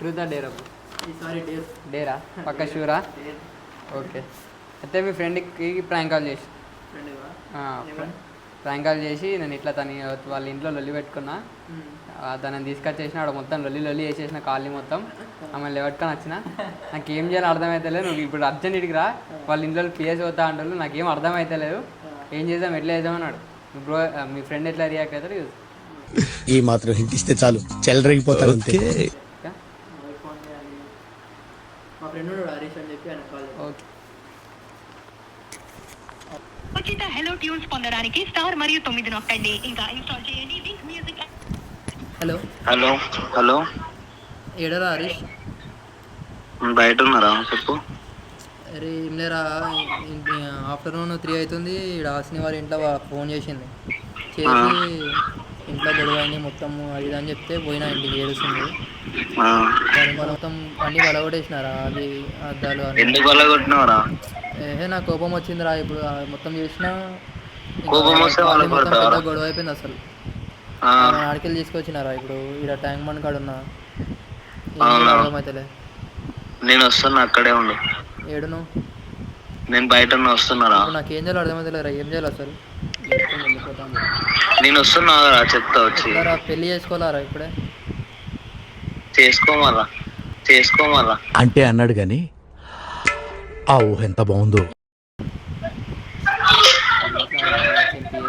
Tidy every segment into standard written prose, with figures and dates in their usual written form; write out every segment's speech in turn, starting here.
ట్రూతా డేరా ఈసారి డేరా పక్క షూరా ఓకే. అయితే మీ ఫ్రెండ్కి ప్రాంక్ కాల్ చేసి ప్రాంక్ కాల్ చేసి నేను ఇట్లా తన వాళ్ళ ఇంట్లో లొల్లి పెట్టుకున్నా, తనని తీసుకొచ్చేసిన ఆడ మొత్తం లొల్లి చేసేసిన కాలనీ మొత్తం ఆమె లేవట్టుకొని వచ్చిన. నాకేం చేయాలో అర్థమవుతలేదు. నువ్వు ఇప్పుడు అర్జెంట్ ఇటుకి రా, వాళ్ళ ఇంట్లో పిఎస్ పోతా అంటారు. నాకేం అర్థమవుతలేదు, ఏం చేద్దాం ఎట్లా చేద్దాం అన్నాడు. బ్రో మీ ఫ్రెండ్ ఎట్లా రియాక్ట్ అవుతారు చూసి ఈ మాత్రం హింట్ ఇస్తే చాలు చెలరేగిపోతారు. మా ఫ్రెండ్ హరీష్ అని చెప్పి ఆయన కాల్. ఓకే. ఉచిత హలో ట్యూన్స్ పొందడానికి స్టార్ మరియు 9 నొక్కండి. ఇంకా ఇన్స్టాల్ చేయండి Wynk music. Hello hello hello ఏడరా హరీష్? బయట ఉన్నారా? చెప్పు. అరే ఏం లేరా, ఆఫ్టర్నూన్ 3 అవుతుంది. ఇక్కడ హాసిని వాళ్ళ ఇంట్లో ఫోన్ చేసింది, చేసి ఇంట్లో గొడవ అయింది మొత్తం అది అని చెప్తే పోయినా ఇంటికి ఏడుస్తుంది. దాని మొత్తం అన్నీ వలగొట్టేసినారా, అది అద్దాలు ఎందుకు వలగొట్టినవరా? నాకు కోపం వచ్చిందిరా. ఇప్పుడు మొత్తం చేసిన కోపం వస్తే మొత్తం పెద్ద గొడవ అయిపోయింది అసలు. ఆడికెళ్ళి తీసుకొచ్చినారా ఇప్పుడు ఇక్కడ ట్యాంక్ బండ్ కాడ ఉన్నా. అర్థమైతలే. నేను వస్తున్నా, అక్కడే ఉండు. ఏడును నేను బయట వస్తున్నారా? నాకేం చేయాలో అర్థమైతలేరా, ఏం చేయాలి అసలు? నేను వస్తున్నా చెప్తా వచ్చి. పెళ్లి చేసుకోవాలరా ఇప్పుడే? చేసుకోమల్లా అంటే అన్నాడు గాని ఆ ఊహ ఎంత బాగుందో.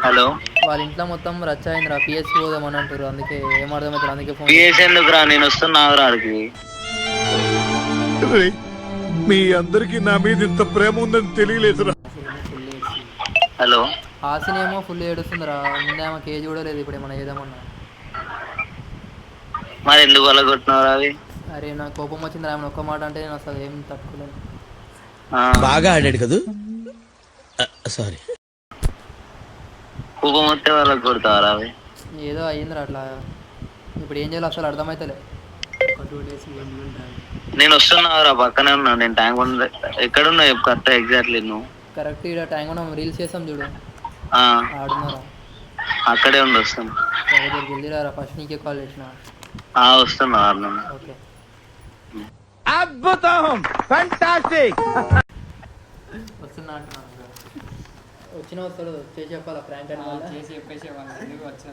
హలో వాళ్ళ ఇంట్లో మొత్తం రచ్చ అయిందిరా, పిఎస్ పోదామని అంటారు. అందుకే ఏం అర్థమవుతుంది, అందుకే ఫోన్. పిఎస్ ఎందుకురా? నేను వస్తున్నా ఆడికి. మీ అందరికి నా మీద ఇంత ప్రేమ ఉందని తెలియలేదురా. హలో హాసినేమో ఫుల్ ఏడుస్తుందిరా, ముందే ఆమె కేజీ కూడా లేదు. ఇప్పుడు ఏమన్నా ఏదేమన్నా. మరి ఎందుకు వలగొట్టినవరా అవి? అరే నాకు కోపం వచ్చింది, ఆమె ఒక్క మాట అంటే నేను అసలు ఏం తట్టుకోలేను. బాగా ఆడాడు కదూ, సారీ. కోపం వస్తే వాళ్ళకి కొడతావరా అవి? ఏదో అయ్యిందిరా అట్లా. ఇప్పుడు ఏం చేయాలి అసలు అర్థమైతలే. నేను వస్తున్నారా, పక్కనే ఉన్నా. నేను ట్యాంక్ బండ్ ఎక్కడున్నా చెప్పు కరెక్ట్ ఎగ్జాక్ట్లీ. నువ్వు కరెక్ట్ ఇక్కడ ట్యాంక్ మనం రీల్స్ చేస్తాం చూడు, ఆడున్నారా? అక్కడే ఉండి వస్తాను. సరే జల్దీ రారా, ఫస్ట్ నీకే కాల్ చేసిన. వస్తున్నా. ఓకే. అద్భుతం, ఫ్యాంటాస్టిక్. వస్తున్నా అంటున్నాను. వచ్చిన వస్తాడు, చేసి చెప్పాలా ప్రాంక్ అని చేసి చెప్పేసి వచ్చిన.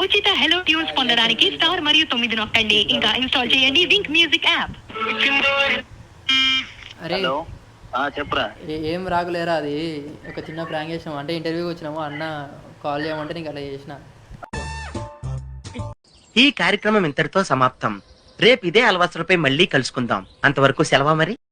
ఉచిత హలో ట్యూన్స్ పొందడానికి స్టార్ మరియు 9 నొక్కండి. ఇంకా ఇన్స్టాల్ చేయండి వింక్ మ్యూజిక్ యాప్. అరే చెప్పురా. ఏం రాకులేరా, అది ఒక చిన్న ప్రాంక్ చేసినాము. అంటే ఇంటర్వ్యూకి వచ్చినాము, అన్న కాల్ చేయమంటే నీకు అలా చేసిన. ఈ కార్యక్రమం ఇంతటితో సమాప్తం. రేపు ఇదే అలవాసులపై మళ్ళీ కలుసుకుందాం. అంతవరకు సెలవా మరి.